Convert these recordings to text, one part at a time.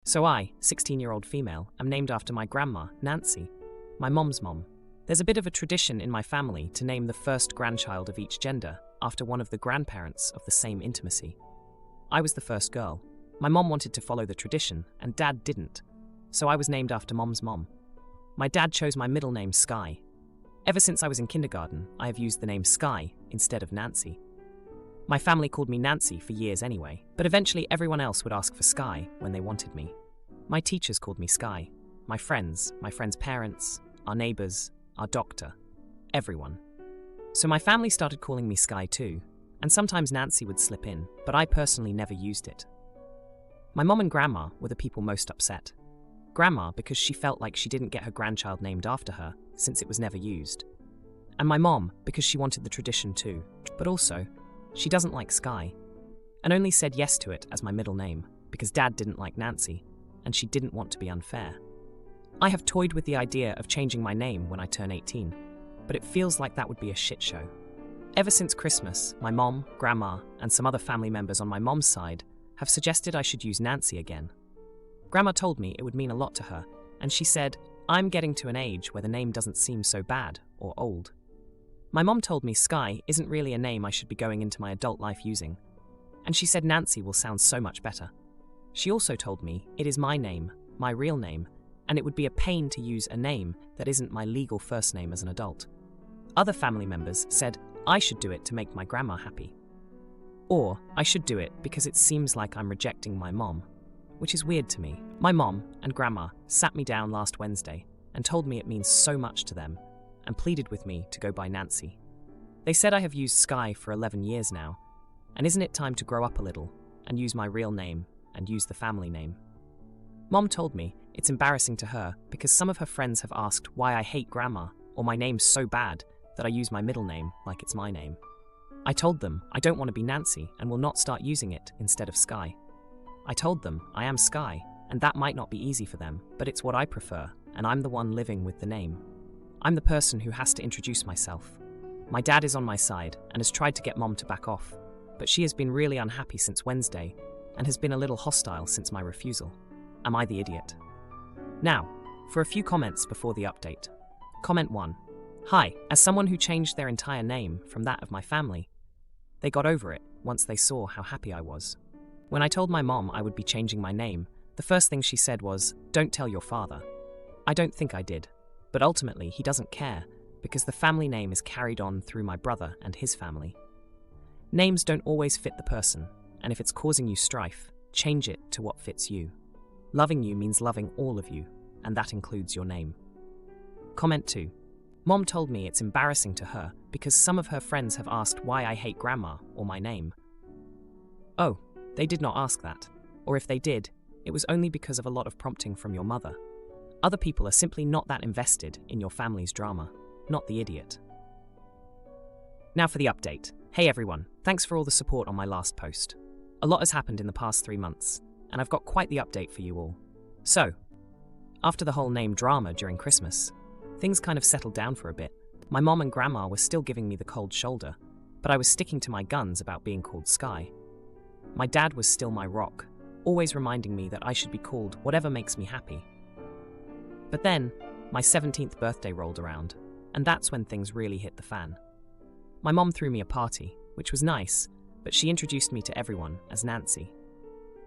So I, 16-year-old female, am named after my grandma, Nancy, my mom's mom. There's a bit of a tradition in my family to name the first grandchild of each gender after one of the grandparents of the same intimacy. I was the first girl. My mom wanted to follow the tradition, and Dad didn't, so I was named after Mom's mom. My dad chose my middle name Sky. Ever since I was in kindergarten, I have used the name Sky instead of Nancy. My family called me Nancy for years anyway, but eventually everyone else would ask for Sky when they wanted me. My teachers called me Sky. My friends' parents, our neighbors, our doctor, everyone. So my family started calling me Sky too, and sometimes Nancy would slip in, but I personally never used it. My mom and grandma were the people most upset. Grandma because she felt like she didn't get her grandchild named after her since it was never used. And my mom because she wanted the tradition too, but also, she doesn't like Sky, and only said yes to it as my middle name because Dad didn't like Nancy, and she didn't want to be unfair. I have toyed with the idea of changing my name when I turn 18, but it feels like that would be a shit show. Ever since Christmas, my mom, grandma, and some other family members on my mom's side have suggested I should use Nancy again. Grandma told me it would mean a lot to her, and she said, I'm getting to an age where the name doesn't seem so bad or old. My mom told me Sky isn't really a name I should be going into my adult life using, and she said Nancy will sound so much better. She also told me it is my name, my real name, and it would be a pain to use a name that isn't my legal first name as an adult. Other family members said I should do it to make my grandma happy. Or I should do it because it seems like I'm rejecting my mom, which is weird to me. My mom and grandma sat me down last Wednesday and told me it means so much to them and pleaded with me to go by Nancy. They said I have used Sky for 11 years now, and isn't it time to grow up a little and use my real name and use the family name? Mom told me it's embarrassing to her because some of her friends have asked why I hate grandma or my name's so bad that I use my middle name like it's my name. I told them I don't want to be Nancy and will not start using it instead of Sky. I told them I am Sky, and that might not be easy for them, but it's what I prefer, and I'm the one living with the name. I'm the person who has to introduce myself. My dad is on my side and has tried to get Mom to back off, but she has been really unhappy since Wednesday and has been a little hostile since my refusal. Am I the idiot? Now, for a few comments before the update. Comment 1. Hi, as someone who changed their entire name from that of my family, they got over it once they saw how happy I was. When I told my mom I would be changing my name, the first thing she said was, "Don't tell your father." I don't think I did, but ultimately he doesn't care because the family name is carried on through my brother and his family. Names don't always fit the person, and if it's causing you strife, change it to what fits you. Loving you means loving all of you, and that includes your name. Comment 2. Mom told me it's embarrassing to her because some of her friends have asked why I hate grandma or my name. Oh, they did not ask that. Or if they did, it was only because of a lot of prompting from your mother. Other people are simply not that invested in your family's drama, not the idiot. Now for the update. Hey everyone, thanks for all the support on my last post. A lot has happened in the past 3 months, and I've got quite the update for you all. So, after the whole name drama during Christmas, things kind of settled down for a bit. My mom and grandma were still giving me the cold shoulder, but I was sticking to my guns about being called Sky. My dad was still my rock, always reminding me that I should be called whatever makes me happy. But then, my 17th birthday rolled around, and that's when things really hit the fan. My mom threw me a party, which was nice, but she introduced me to everyone as Nancy.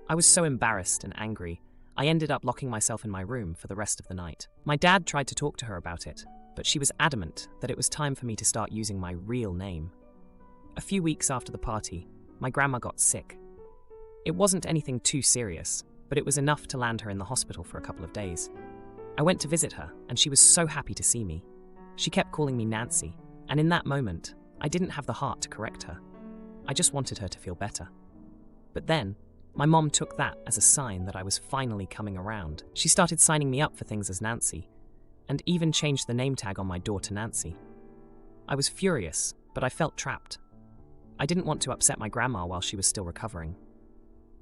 I was so embarrassed and angry, I ended up locking myself in my room for the rest of the night. My dad tried to talk to her about it, but she was adamant that it was time for me to start using my real name. A few weeks after the party, my grandma got sick. It wasn't anything too serious, but it was enough to land her in the hospital for a couple of days. I went to visit her, and she was so happy to see me. She kept calling me Nancy, and in that moment, I didn't have the heart to correct her. I just wanted her to feel better. But then, my mom took that as a sign that I was finally coming around. She started signing me up for things as Nancy, and even changed the name tag on my door to Nancy. I was furious, but I felt trapped. I didn't want to upset my grandma while she was still recovering.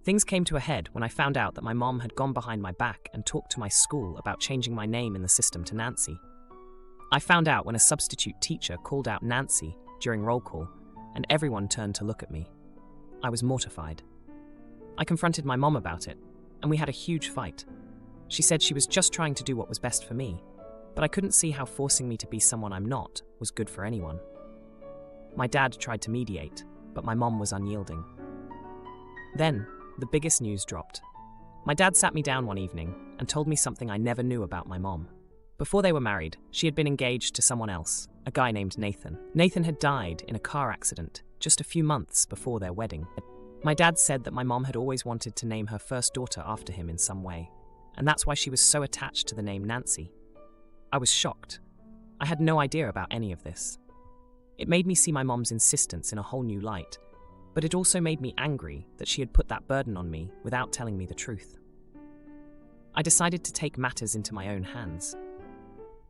Things came to a head when I found out that my mom had gone behind my back and talked to my school about changing my name in the system to Nancy. I found out when a substitute teacher called out Nancy during roll call, and everyone turned to look at me. I was mortified. I confronted my mom about it, and we had a huge fight. She said she was just trying to do what was best for me, but I couldn't see how forcing me to be someone I'm not was good for anyone. My dad tried to mediate, but my mom was unyielding. Then, the biggest news dropped. My dad sat me down one evening and told me something I never knew about my mom. Before they were married, she had been engaged to someone else, a guy named Nathan. Nathan had died in a car accident just a few months before their wedding. My dad said that my mom had always wanted to name her first daughter after him in some way, and that's why she was so attached to the name Nancy. I was shocked. I had no idea about any of this. It made me see my mom's insistence in a whole new light, but it also made me angry that she had put that burden on me without telling me the truth. I decided to take matters into my own hands.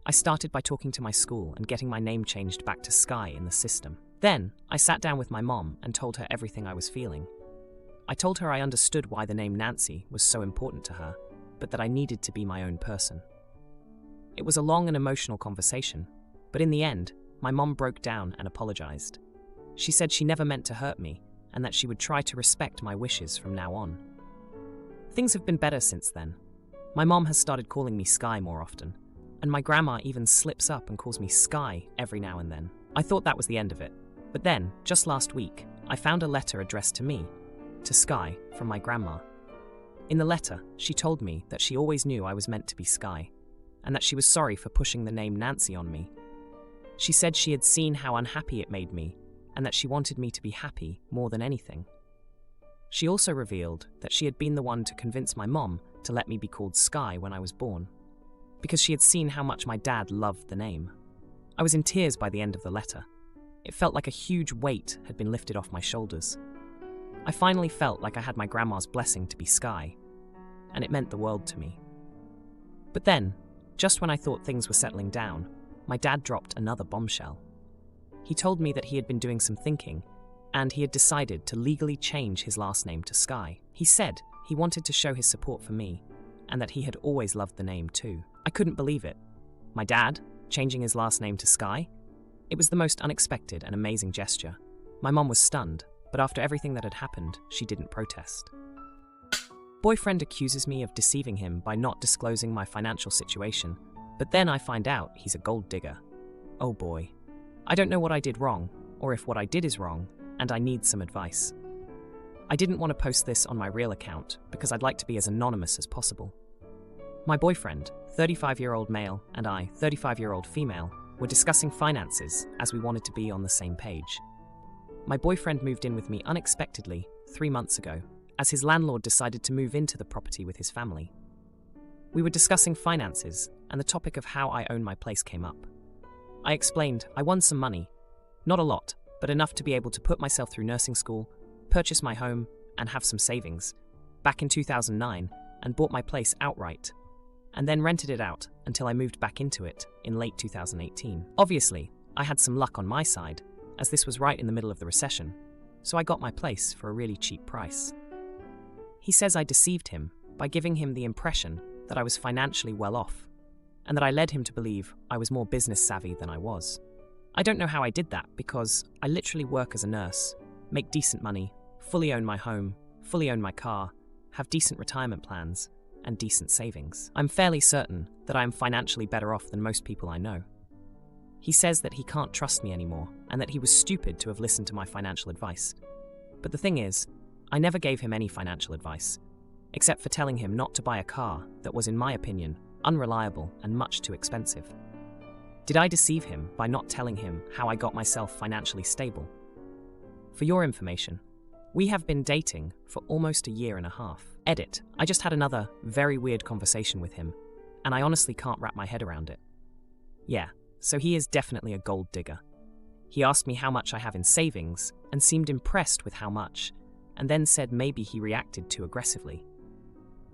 I started by talking to my school and getting my name changed back to Sky in the system. Then, I sat down with my mom and told her everything I was feeling. I told her I understood why the name Nancy was so important to her, but that I needed to be my own person. It was a long and emotional conversation, but in the end, my mom broke down and apologized. She said she never meant to hurt me, and that she would try to respect my wishes from now on. Things have been better since then. My mom has started calling me Sky more often, and my grandma even slips up and calls me Sky every now and then. I thought that was the end of it, but then, just last week, I found a letter addressed to me, to Sky, from my grandma. In the letter, she told me that she always knew I was meant to be Sky, and that she was sorry for pushing the name Nancy on me. She said she had seen how unhappy it made me, and that she wanted me to be happy more than anything. She also revealed that she had been the one to convince my mom to let me be called Sky when I was born, because she had seen how much my dad loved the name. I was in tears by the end of the letter. It felt like a huge weight had been lifted off my shoulders. I finally felt like I had my grandma's blessing to be Sky, and it meant the world to me. But then, just when I thought things were settling down, my dad dropped another bombshell. He told me that he had been doing some thinking, and he had decided to legally change his last name to Sky. He said he wanted to show his support for me, and that he had always loved the name too. I couldn't believe it. My dad, changing his last name to Sky? It was the most unexpected and amazing gesture. My mom was stunned, but after everything that had happened, she didn't protest. Boyfriend accuses me of deceiving him by not disclosing my financial situation, but then I find out he's a gold digger. Oh boy. I don't know what I did wrong, or if what I did is wrong, and I need some advice. I didn't want to post this on my real account because I'd like to be as anonymous as possible. My boyfriend, 35-year-old male, and I, 35-year-old female, were discussing finances as we wanted to be on the same page. My boyfriend moved in with me unexpectedly 3 months ago, as his landlord decided to move into the property with his family. We were discussing finances, and the topic of how I own my place came up. I explained I won some money, not a lot, but enough to be able to put myself through nursing school, purchase my home, and have some savings, back in 2009, and bought my place outright, and then rented it out until I moved back into it in late 2018. Obviously, I had some luck on my side, as this was right in the middle of the recession, so I got my place for a really cheap price. He says I deceived him by giving him the impression that I was financially well off, and that I led him to believe I was more business savvy than I was. I don't know how I did that because I literally work as a nurse, make decent money, fully own my home, fully own my car, have decent retirement plans, and decent savings. I'm fairly certain that I am financially better off than most people I know. He says that he can't trust me anymore and that he was stupid to have listened to my financial advice. But the thing is, I never gave him any financial advice, except for telling him not to buy a car that was, in my opinion, unreliable and much too expensive. Did I deceive him by not telling him how I got myself financially stable? For your information, we have been dating for almost a year and a half. Edit. I just had another very weird conversation with him, and I honestly can't wrap my head around it. Yeah, so he is definitely a gold digger. He asked me how much I have in savings and seemed impressed with how much, and then said maybe he reacted too aggressively.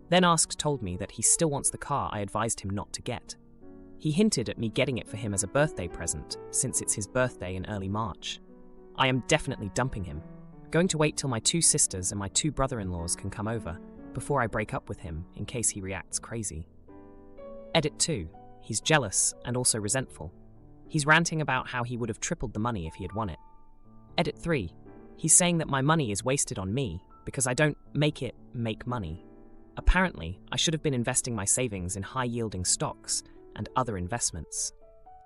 Then told me that he still wants the car I advised him not to get. He hinted at me getting it for him as a birthday present, since it's his birthday in early March. I am definitely dumping him, going to wait till my 2 sisters and my 2 brother-in-laws can come over before I break up with him in case he reacts crazy. Edit 2. He's jealous and also resentful. He's ranting about how he would have tripled the money if he had won it. Edit 3. He's saying that my money is wasted on me because I don't make money. Apparently, I should have been investing my savings in high-yielding stocks and other investments.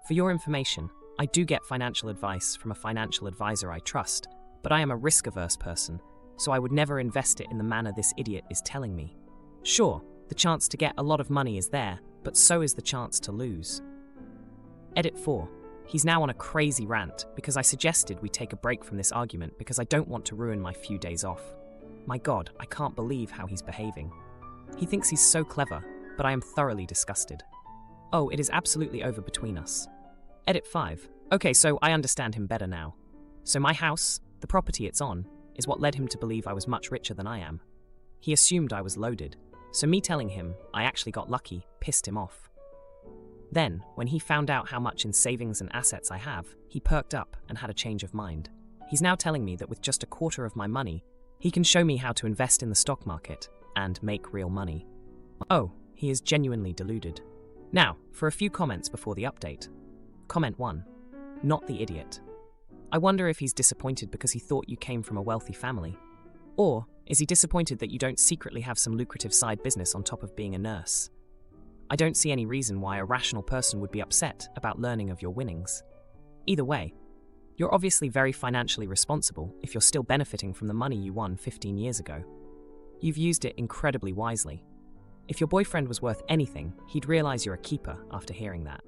For your information, I do get financial advice from a financial advisor I trust, but I am a risk-averse person, so I would never invest it in the manner this idiot is telling me. Sure, the chance to get a lot of money is there, but so is the chance to lose. Edit 4. He's now on a crazy rant because I suggested we take a break from this argument because I don't want to ruin my few days off. My God, I can't believe how he's behaving. He thinks he's so clever, but I am thoroughly disgusted. Oh, it is absolutely over between us. Edit 5. Okay, so I understand him better now. So my house, the property it's on, is what led him to believe I was much richer than I am. He assumed I was loaded, so me telling him I actually got lucky pissed him off. Then, when he found out how much in savings and assets I have, he perked up and had a change of mind. He's now telling me that with just a quarter of my money, he can show me how to invest in the stock market and make real money. Oh, he is genuinely deluded. Now, for a few comments before the update. Comment 1. Not the idiot. I wonder if he's disappointed because he thought you came from a wealthy family. Or is he disappointed that you don't secretly have some lucrative side business on top of being a nurse? I don't see any reason why a rational person would be upset about learning of your winnings. Either way, you're obviously very financially responsible if you're still benefiting from the money you won 15 years ago. You've used it incredibly wisely. If your boyfriend was worth anything, he'd realize you're a keeper after hearing that.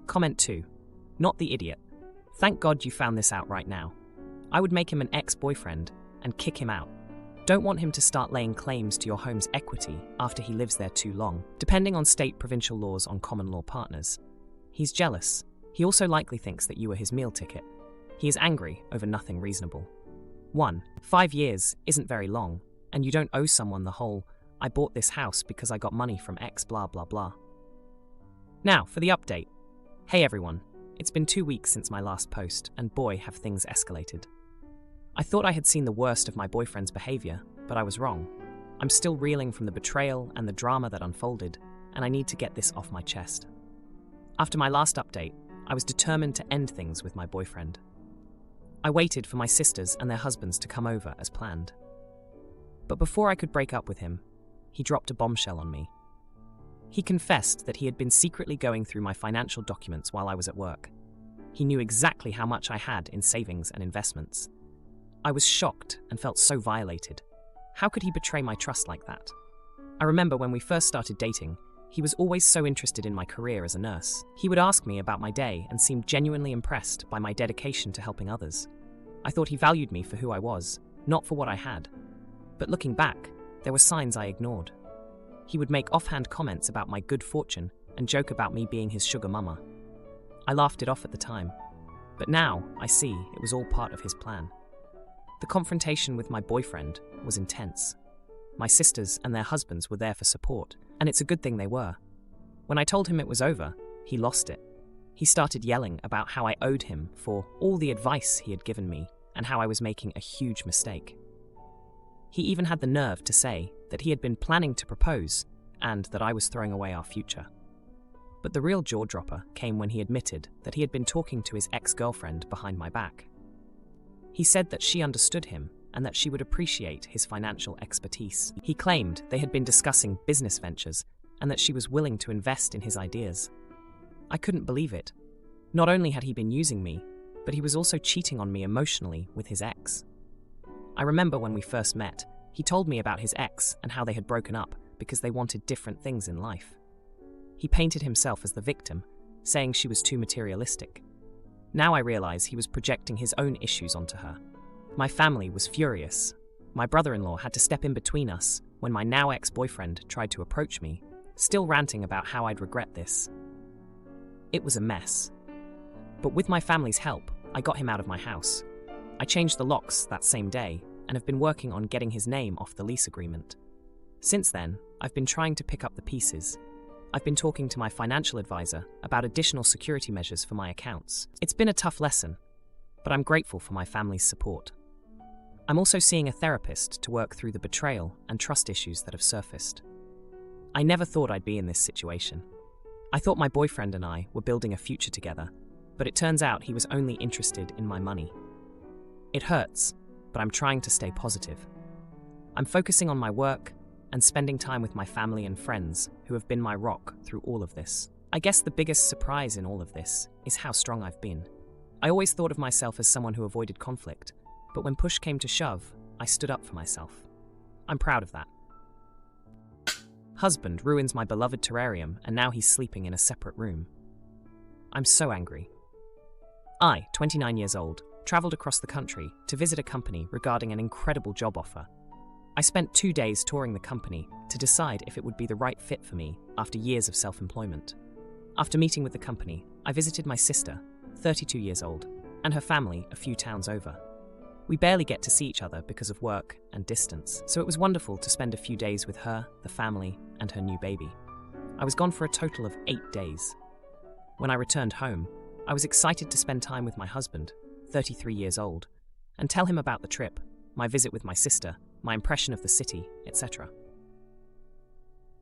Comment 2. Not the idiot. Thank God you found this out right now. I would make him an ex-boyfriend and kick him out. Don't want him to start laying claims to your home's equity after he lives there too long, depending on state-provincial laws on common law partners. He's jealous. He also likely thinks that you were his meal ticket. He is angry over nothing reasonable. 1. 5 years isn't very long, and you don't owe someone the whole, I bought this house because I got money from X blah blah blah. Now, for the update. Hey everyone, it's been 2 weeks since my last post, and boy have things escalated. I thought I had seen the worst of my boyfriend's behavior, but I was wrong. I'm still reeling from the betrayal and the drama that unfolded, and I need to get this off my chest. After my last update, I was determined to end things with my boyfriend. I waited for my sisters and their husbands to come over as planned. But before I could break up with him, he dropped a bombshell on me. He confessed that he had been secretly going through my financial documents while I was at work. He knew exactly how much I had in savings and investments. I was shocked and felt so violated. How could he betray my trust like that? I remember when we first started dating, he was always so interested in my career as a nurse. He would ask me about my day and seemed genuinely impressed by my dedication to helping others. I thought he valued me for who I was, not for what I had. But looking back, there were signs I ignored. He would make offhand comments about my good fortune and joke about me being his sugar mama. I laughed it off at the time, but now I see it was all part of his plan. The confrontation with my boyfriend was intense. My sisters and their husbands were there for support, and it's a good thing they were. When I told him it was over, he lost it. He started yelling about how I owed him for all the advice he had given me and how I was making a huge mistake. He even had the nerve to say that he had been planning to propose and that I was throwing away our future. But the real jaw-dropper came when he admitted that he had been talking to his ex-girlfriend behind my back. He said that she understood him and that she would appreciate his financial expertise. He claimed they had been discussing business ventures and that she was willing to invest in his ideas. I couldn't believe it. Not only had he been using me, but he was also cheating on me emotionally with his ex. I remember when we first met, he told me about his ex and how they had broken up because they wanted different things in life. He painted himself as the victim, saying she was too materialistic. Now I realize he was projecting his own issues onto her. My family was furious. My brother-in-law had to step in between us when my now ex-boyfriend tried to approach me, still ranting about how I'd regret this. It was a mess. But with my family's help, I got him out of my house. I changed the locks that same day and have been working on getting his name off the lease agreement. Since then, I've been trying to pick up the pieces. I've been talking to my financial advisor about additional security measures for my accounts. It's been a tough lesson, but I'm grateful for my family's support. I'm also seeing a therapist to work through the betrayal and trust issues that have surfaced. I never thought I'd be in this situation. I thought my boyfriend and I were building a future together, but it turns out he was only interested in my money. It hurts, but I'm trying to stay positive. I'm focusing on my work and spending time with my family and friends who have been my rock through all of this. I guess the biggest surprise in all of this is how strong I've been. I always thought of myself as someone who avoided conflict, but when push came to shove, I stood up for myself. I'm proud of that. Husband ruins my beloved terrarium and now he's sleeping in a separate room. I'm so angry. I, 29 years old, traveled across the country to visit a company regarding an incredible job offer. I spent 2 days touring the company to decide if it would be the right fit for me after years of self-employment. After meeting with the company, I visited my sister, 32 years old, and her family a few towns over. We barely get to see each other because of work and distance, so it was wonderful to spend a few days with her, the family, and her new baby. I was gone for a total of 8 days. When I returned home, I was excited to spend time with my husband, 33 years old, and tell him about the trip, my visit with my sister, my impression of the city, etc.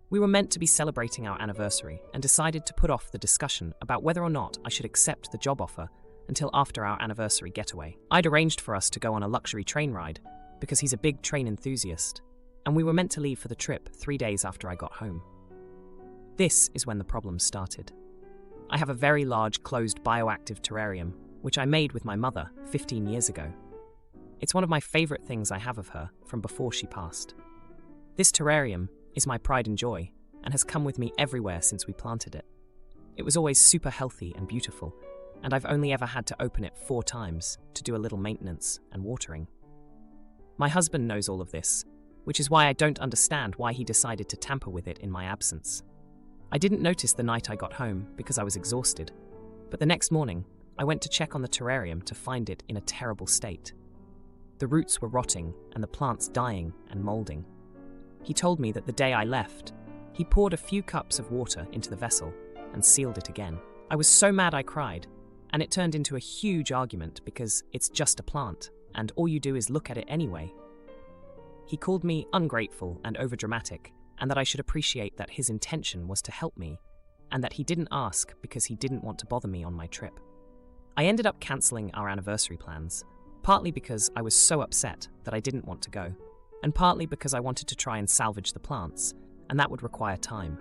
We were meant to be celebrating our anniversary and decided to put off the discussion about whether or not I should accept the job offer until after our anniversary getaway. I'd arranged for us to go on a luxury train ride because he's a big train enthusiast, and we were meant to leave for the trip 3 days after I got home. This is when the problems started. I have a very large closed bioactive terrarium, which I made with my mother 15 years ago. It's one of my favorite things I have of her from before she passed. This terrarium is my pride and joy and has come with me everywhere since we planted it. It was always super healthy and beautiful, and I've only ever had to open it 4 times to do a little maintenance and watering. My husband knows all of this, which is why I don't understand why he decided to tamper with it in my absence. I didn't notice the night I got home because I was exhausted, but the next morning I went to check on the terrarium to find it in a terrible state. The roots were rotting and the plants dying and molding. He told me that the day I left, he poured a few cups of water into the vessel and sealed it again. I was so mad I cried, and it turned into a huge argument because it's just a plant, and all you do is look at it anyway. He called me ungrateful and overdramatic, and that I should appreciate that his intention was to help me, and that he didn't ask because he didn't want to bother me on my trip. I ended up cancelling our anniversary plans, partly because I was so upset that I didn't want to go, and partly because I wanted to try and salvage the plants, and that would require time.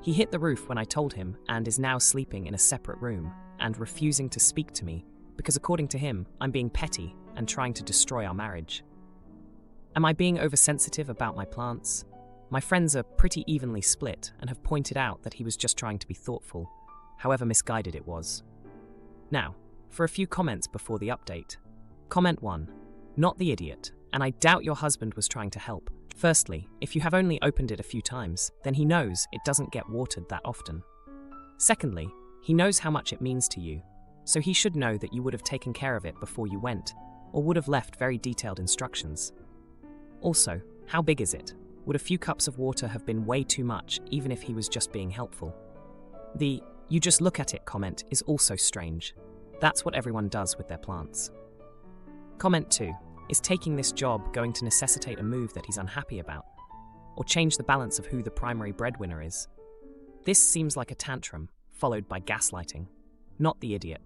He hit the roof when I told him and is now sleeping in a separate room and refusing to speak to me because according to him, I'm being petty and trying to destroy our marriage. Am I being oversensitive about my plants? My friends are pretty evenly split and have pointed out that he was just trying to be thoughtful, however misguided it was. Now, for a few comments before the update. Comment 1. Not the idiot, and I doubt your husband was trying to help. Firstly, if you have only opened it a few times, then he knows it doesn't get watered that often. Secondly, he knows how much it means to you, so he should know that you would have taken care of it before you went, or would have left very detailed instructions. Also, how big is it? Would a few cups of water have been way too much, even if he was just being helpful? The "you just look at it" comment is also strange. That's what everyone does with their plants. Comment 2. Is taking this job going to necessitate a move that he's unhappy about, or change the balance of who the primary breadwinner is? This seems like a tantrum, followed by gaslighting. Not the idiot.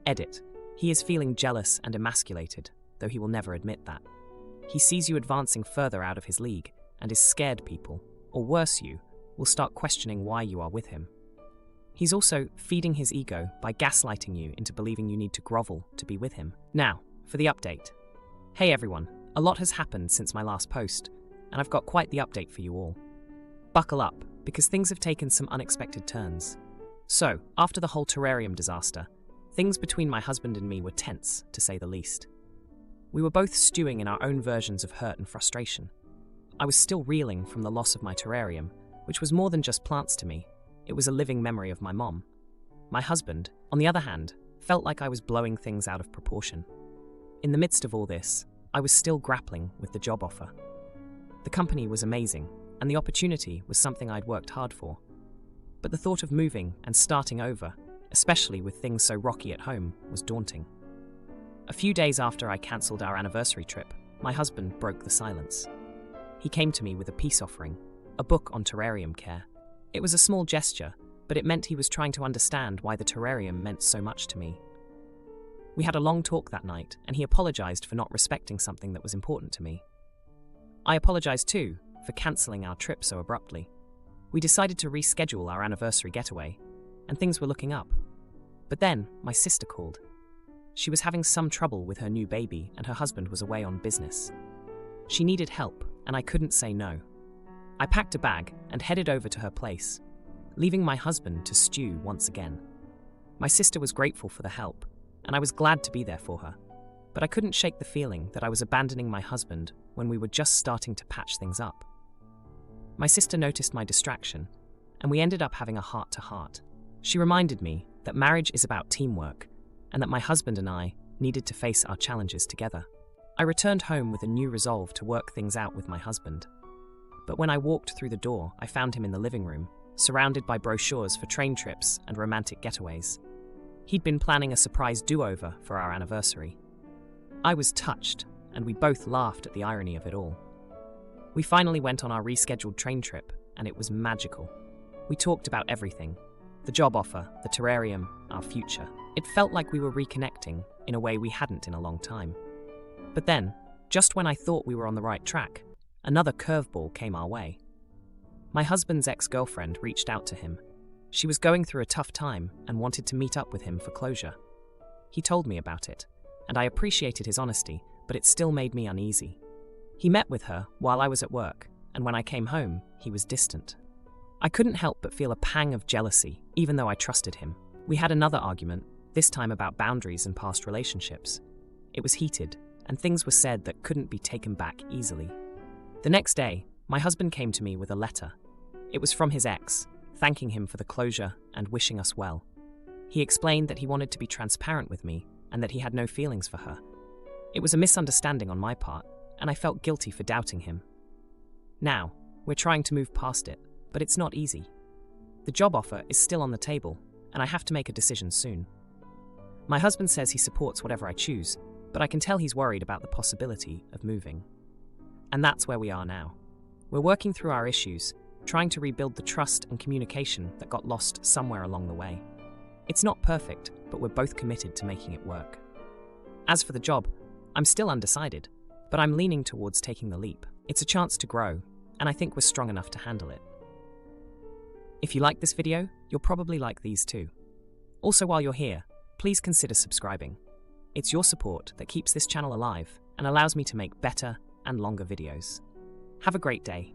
Edit. He is feeling jealous and emasculated, though he will never admit that. He sees you advancing further out of his league, and is scared people, or worse you, will start questioning why you are with him. He's also feeding his ego by gaslighting you into believing you need to grovel to be with him. Now, for the update. Hey everyone, a lot has happened since my last post, and I've got quite the update for you all. Buckle up, because things have taken some unexpected turns. So, after the whole terrarium disaster, things between my husband and me were tense, to say the least. We were both stewing in our own versions of hurt and frustration. I was still reeling from the loss of my terrarium, which was more than just plants to me. It was a living memory of my mom. My husband, on the other hand, felt like I was blowing things out of proportion. In the midst of all this, I was still grappling with the job offer. The company was amazing, and the opportunity was something I'd worked hard for. But the thought of moving and starting over, especially with things so rocky at home, was daunting. A few days after I cancelled our anniversary trip, my husband broke the silence. He came to me with a peace offering, a book on terrarium care. It was a small gesture, but it meant he was trying to understand why the terrarium meant so much to me. We had a long talk that night, and he apologized for not respecting something that was important to me. I apologized too for cancelling our trip so abruptly. We decided to reschedule our anniversary getaway, and things were looking up. But then, my sister called. She was having some trouble with her new baby and her husband was away on business. She needed help, and I couldn't say no. I packed a bag and headed over to her place, leaving my husband to stew once again. My sister was grateful for the help, and I was glad to be there for her. But I couldn't shake the feeling that I was abandoning my husband when we were just starting to patch things up. My sister noticed my distraction, and we ended up having a heart-to-heart. She reminded me that marriage is about teamwork, and that my husband and I needed to face our challenges together. I returned home with a new resolve to work things out with my husband. But when I walked through the door, I found him in the living room, surrounded by brochures for train trips and romantic getaways. He'd been planning a surprise do-over for our anniversary. I was touched, and we both laughed at the irony of it all. We finally went on our rescheduled train trip, and it was magical. We talked about everything: the job offer, the terrarium, our future. It felt like we were reconnecting in a way we hadn't in a long time. But then, just when I thought we were on the right track, another curveball came our way. My husband's ex-girlfriend reached out to him. She was going through a tough time and wanted to meet up with him for closure. He told me about it, and I appreciated his honesty, but it still made me uneasy. He met with her while I was at work, and when I came home, he was distant. I couldn't help but feel a pang of jealousy, even though I trusted him. We had another argument, this time about boundaries and past relationships. It was heated, and things were said that couldn't be taken back easily. The next day, my husband came to me with a letter. It was from his ex, thanking him for the closure and wishing us well. He explained that he wanted to be transparent with me and that he had no feelings for her. It was a misunderstanding on my part, and I felt guilty for doubting him. Now, we're trying to move past it, but it's not easy. The job offer is still on the table, and I have to make a decision soon. My husband says he supports whatever I choose, but I can tell he's worried about the possibility of moving. And that's where we are now. We're working through our issues, trying to rebuild the trust and communication that got lost somewhere along the way. It's not perfect, but we're both committed to making it work. As for the job, I'm still undecided, but I'm leaning towards taking the leap. It's a chance to grow, and I think we're strong enough to handle it. If you like this video, you'll probably like these too. Also, while you're here, please consider subscribing. It's your support that keeps this channel alive and allows me to make better and longer videos. Have a great day.